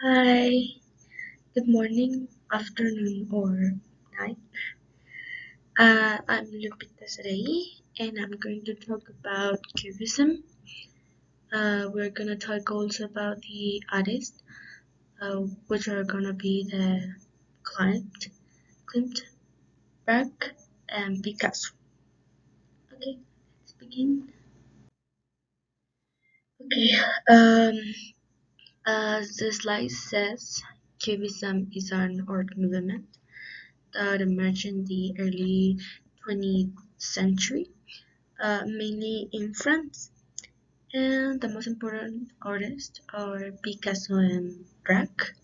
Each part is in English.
Hi, good morning, afternoon, or night. I'm Lupita today, and I'm going to talk about Cubism. We're gonna talk also about the artists, which are gonna be the Klimt, Braque, and Picasso. Okay, let's begin. Okay, um, as the slide says, Cubism is an art movement that emerged in the early 20th century, mainly in France. And the most important artists are Picasso and Braque,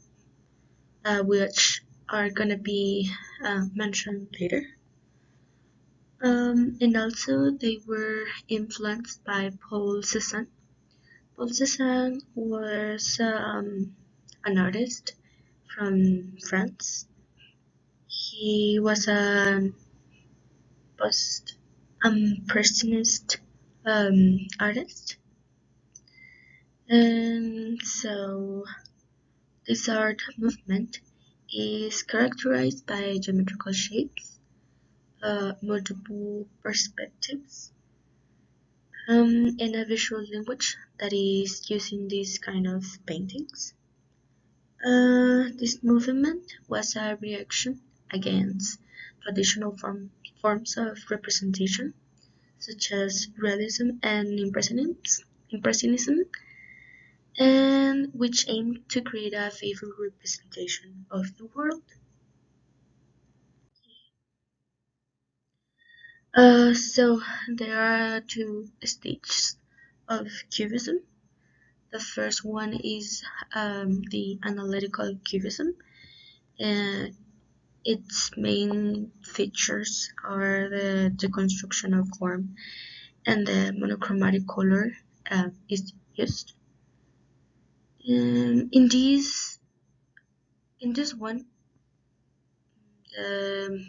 which are gonna be mentioned later. And also, they were influenced by Paul Cézanne. Paul Cézanne was an artist from France. He was a post impressionist artist, and so this art movement is characterized by geometrical shapes, multiple perspectives, and a visual language that is used in these kind of paintings. This movement was a reaction against traditional forms of representation, such as realism and impressionism, and which aimed to create a faithful representation of the world. So there are two stages of Cubism. The first one is the analytical Cubism, and its main features are the deconstruction of form and the monochromatic color is used. And in this one, the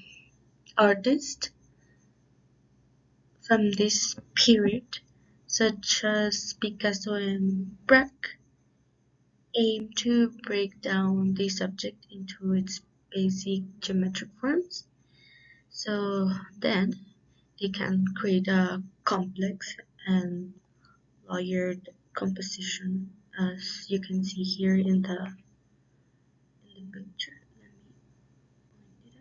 artist from this period, such as Picasso and Braque, aim to break down the subject into its basic geometric forms, so then they can create a complex and layered composition, as you can see here in the picture. Let me point it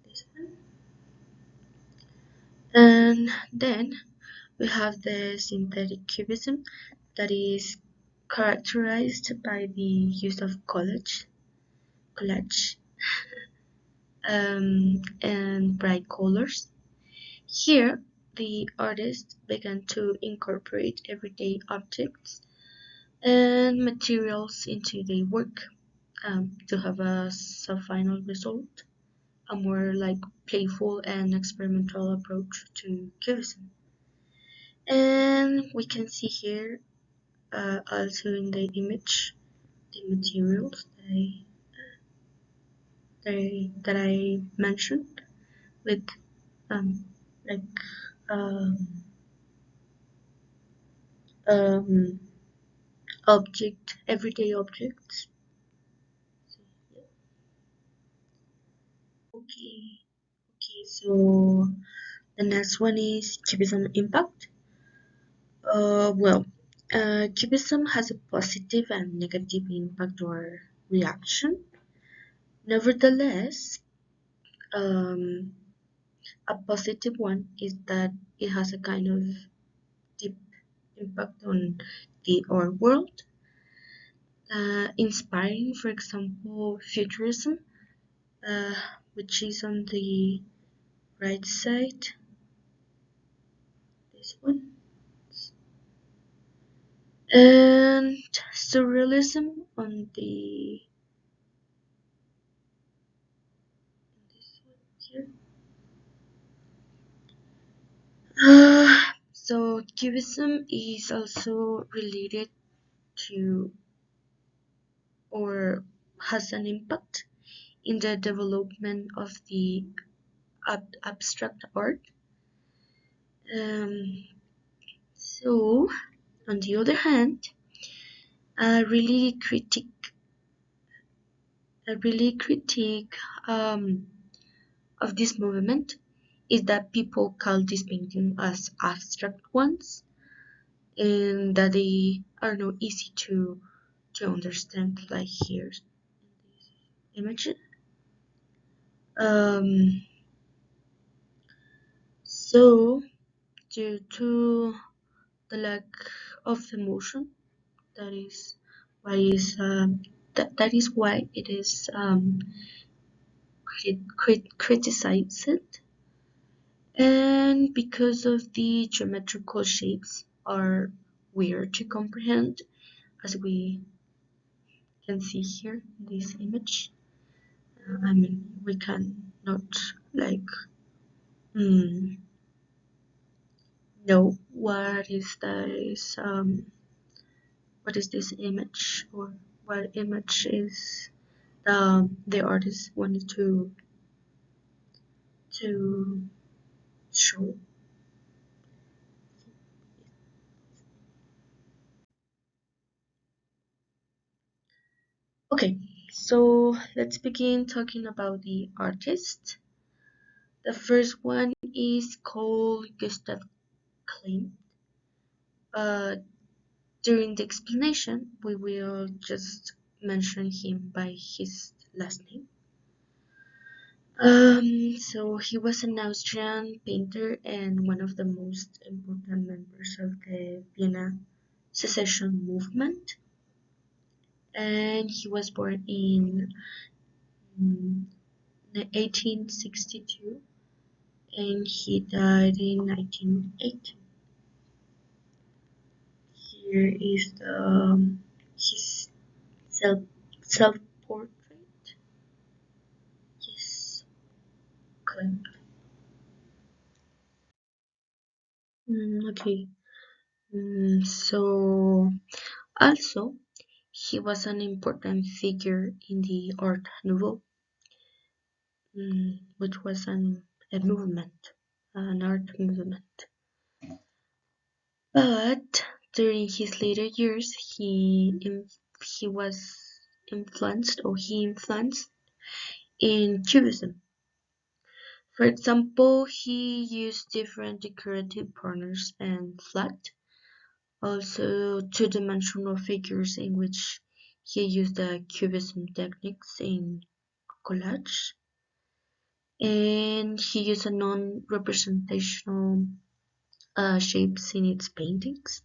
at this one. And then we have the synthetic cubism that is characterized by the use of collage and bright colors. Here, the artist began to incorporate everyday objects and materials into their work to have a final result, a more like playful and experimental approach to cubism. And we can see here also in the image the materials that I mentioned with um, like um, um, everyday objects. So, yeah. Okay, okay. So the next one is Cubism impact. Well, Cubism has a positive and negative impact or reaction. Nevertheless, um, a positive one is that it has a kind of deep impact on our world, inspiring, for example, futurism, uh, which is on the right side, this one, and surrealism on the this one here. So Cubism is also related to or has an impact in the development of the abstract art. Um, so, on the other hand, A really critique um, of this movement is that people call this painting as abstract ones and that they are not easy to understand, like here image. Um, so due to the lack of emotion, that is why is that is why it is criticized, and because of the geometrical shapes are weird to comprehend, as we can see here in this image. I mean, we can not like mm, know what is this image, or what image is the artist wanted to show. Okay, so let's begin talking about the artist. The first one is called Gustav Klimt. Uh, During the explanation, we will just mention him by his last name. So he was an Austrian painter and one of the most important members of the Vienna secession movement. And he was born in mm, 1862 and he died in 1980. Here is his self self portrait. Yes, correct. Okay. So also he was an important figure in the Art Nouveau, which was a movement, an art movement. But during his later years, he was he influenced in Cubism. For example, he used different decorative corners and flat, also two-dimensional figures in which he used the Cubism techniques in collage, and he used a non-representational shapes in its paintings,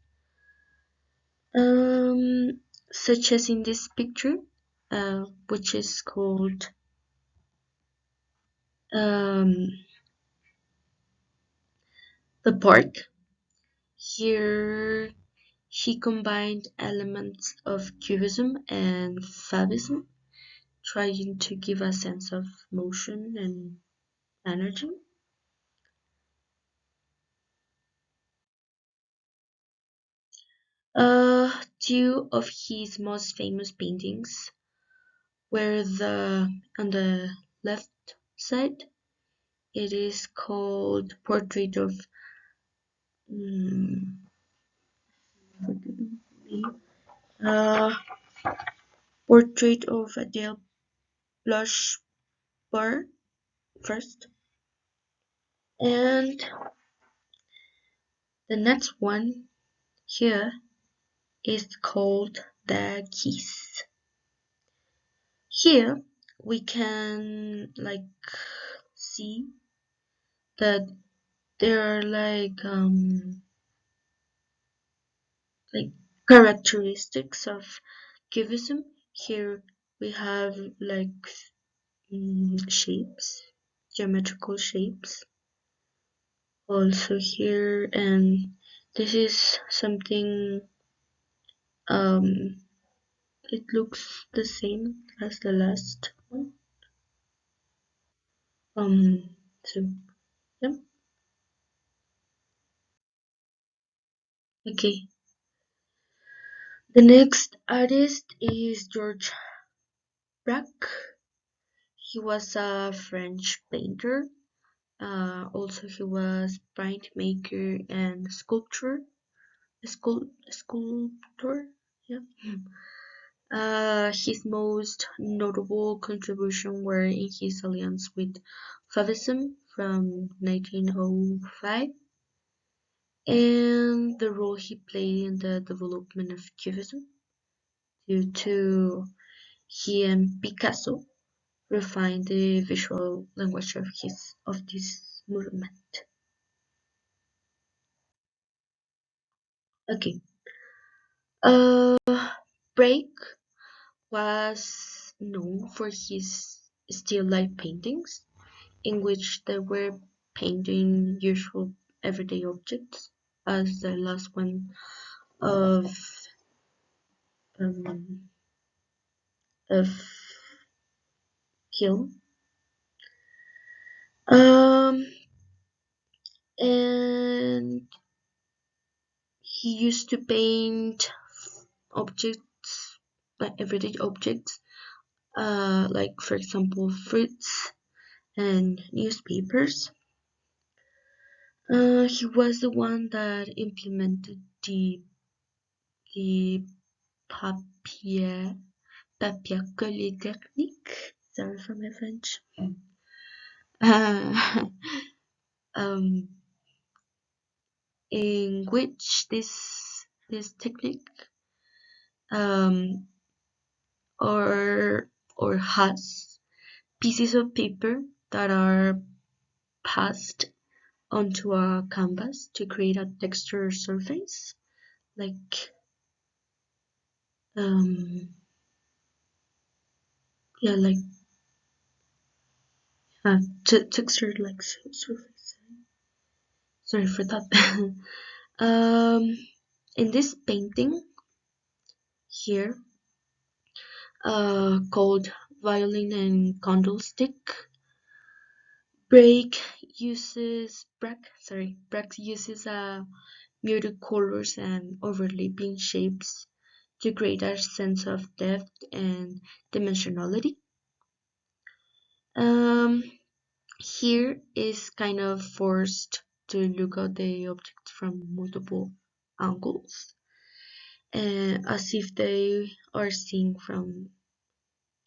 um, such as in this picture, which is called um, the park. Here he combined elements of Cubism and Fabism, trying to give a sense of motion and energy. Two of his most famous paintings were the on the left side. It is called um, uh, Portrait of Adele Blush Bar first, and the next one here is called The Keys. Here we can see that there are like characteristics of Cubism. Here we have shapes, geometrical shapes, also here, and this is something. Um, it looks the same as the last one. So yeah, okay. The next artist is George Braque. He was a French painter. Also, he was printmaker and sculptor. Sculptor. Yeah. His most notable contribution were in his alliance with Cubism from 1905 and the role he played in the development of Cubism due to he and Picasso refined the visual language of this movement. Okay. Uh Break was known for his still life paintings in which they were painting usual everyday objects as the last one of um, of Kill. Um, and he used to paint objects, like everyday objects, like for example fruits and newspapers. He was the one that implemented the papier papier collé technique. Sorry for my French. Uh, um, in which this technique um, or has pieces of paper that are passed onto a canvas to create a texture surface, like um, yeah, like texture like surface. Sorry for that. um, in this painting here, called Violin and Candlestick, Brack uses muted colors and overlapping shapes to create a sense of depth and dimensionality. Um, Here is kind of forced to look at the object from multiple angles, as if they are seen from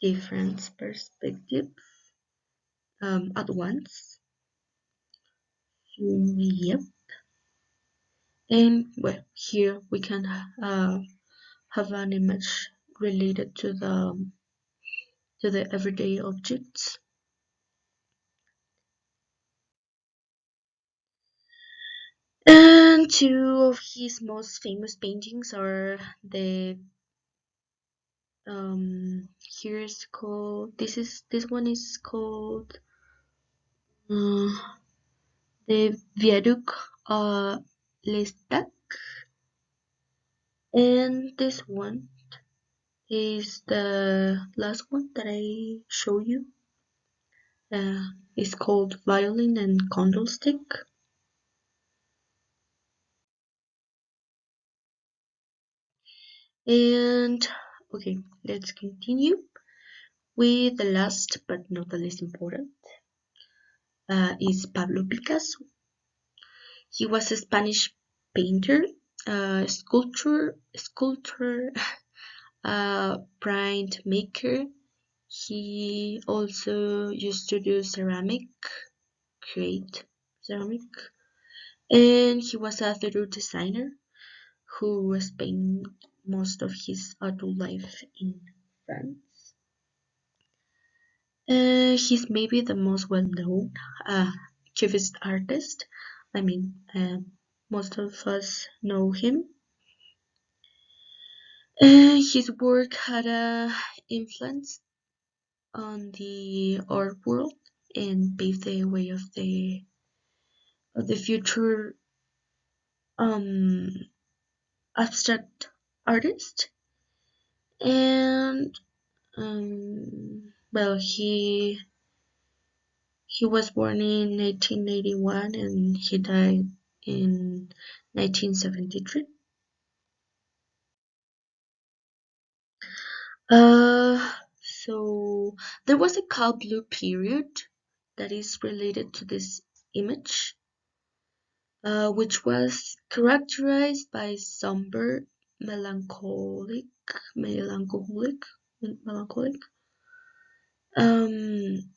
different perspectives at once. Yep. And well, here we can have an image related to the everyday objects. And two of his most famous paintings are the here's called this one is called uh, the Viaduct Lestat, and this one is the last one that I show you. It's called Violin and Candlestick. And okay, let's continue with the last but not the least important. Is Pablo Picasso. He was a Spanish painter, sculptor, printmaker. He also used to do create ceramic, and he was a theater designer who spent most of his adult life in France. He's maybe the most well-known Cubist artist. I mean, most of us know him. His work had a influence on the art world and paved the way of the future um, abstract artist. And well, he was born in 1881 and he died in 1973. So there was a cold blue period that is related to this image, which was characterized by somber melancholic, melancholic, melancholic. Um,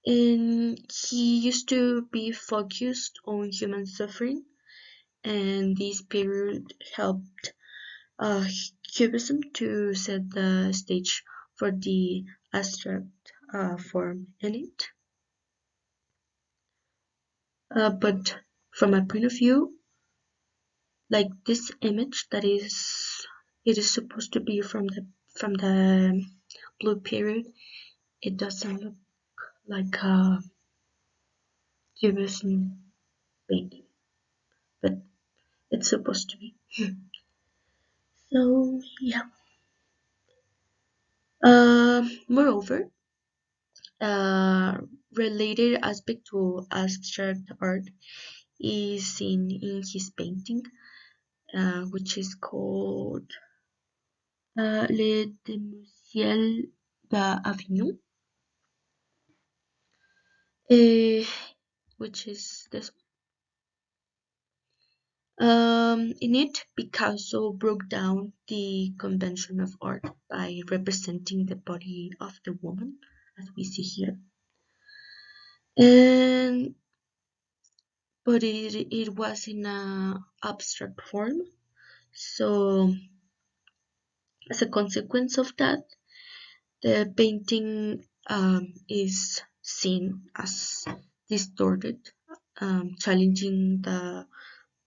and he used to be focused on human suffering, and this period helped uh, Cubism to set the stage for the abstract form in it. But from my point of view, like this image that is, it is supposed to be from the blue period. It doesn't look like a Cubism painting, but it's supposed to be. So yeah. Moreover, uh, related aspect to abstract art is seen in his painting, which is called Le Demoiselle d'Avignon, uh, which is this. In it, Picasso broke down the convention of art by representing the body of the woman, as we see here, and but it was in a abstract form. So, as a consequence of that, the painting is seen as distorted, challenging the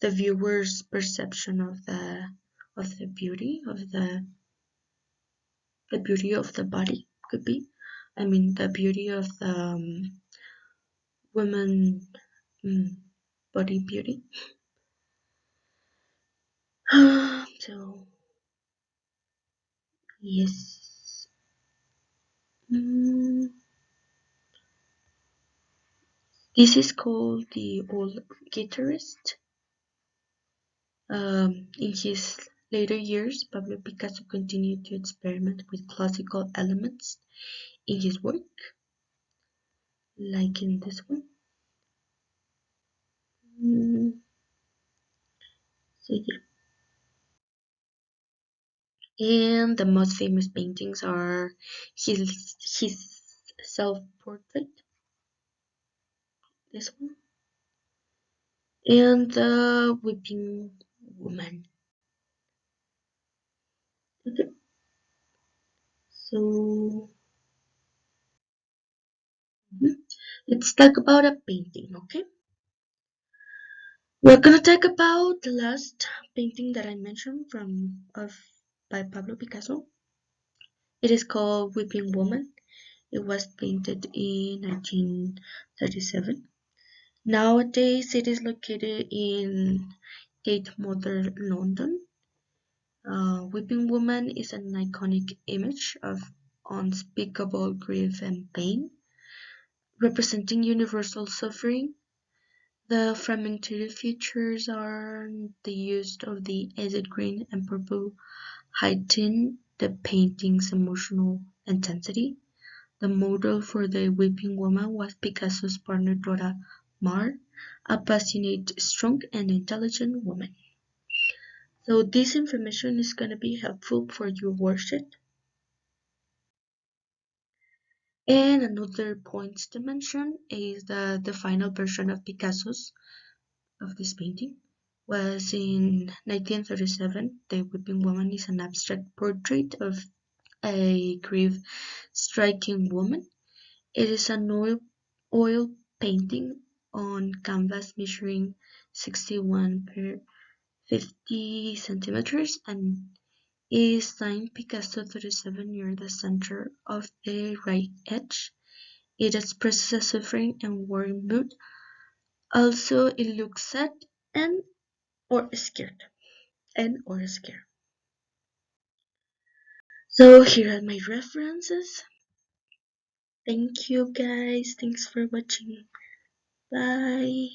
viewer's perception of the beauty of the body could be. I mean, the beauty of the woman mm, body beauty. So, yes. Mm, this is called the old guitarist. In his later years, Pablo Picasso continued to experiment with classical elements in his work, like in this one. Mm, so yeah. And the most famous paintings are his self-portrait, this one, and the Weeping Woman. Okay, so let's talk about a painting. Okay, we're gonna talk about the last painting that I mentioned from of by Pablo Picasso. It is called Weeping Woman. It was painted in 1937. Nowadays, it is located in Tate Modern, London. Weeping Woman is an iconic image of unspeakable grief and pain, representing universal suffering. The fragmentary features are the use of the acid green and purple heighten the painting's emotional intensity. The model for the Weeping Woman was Picasso's partner Dora Maar, a passionate, strong, and intelligent woman. So this information is going to be helpful for your worksheet. And another point to mention is that the final version of Picasso's of this painting was in 1937. The Weeping Woman is an abstract portrait of a grief-striking woman. It is an oil painting on canvas measuring 61 per 50 centimeters and is signed Picasso 37 near the center of the right edge. It expresses a suffering and worried mood. Also, it looks sad and or scared. And or scared. So here are my references. Thank you guys. Thanks for watching. Bye.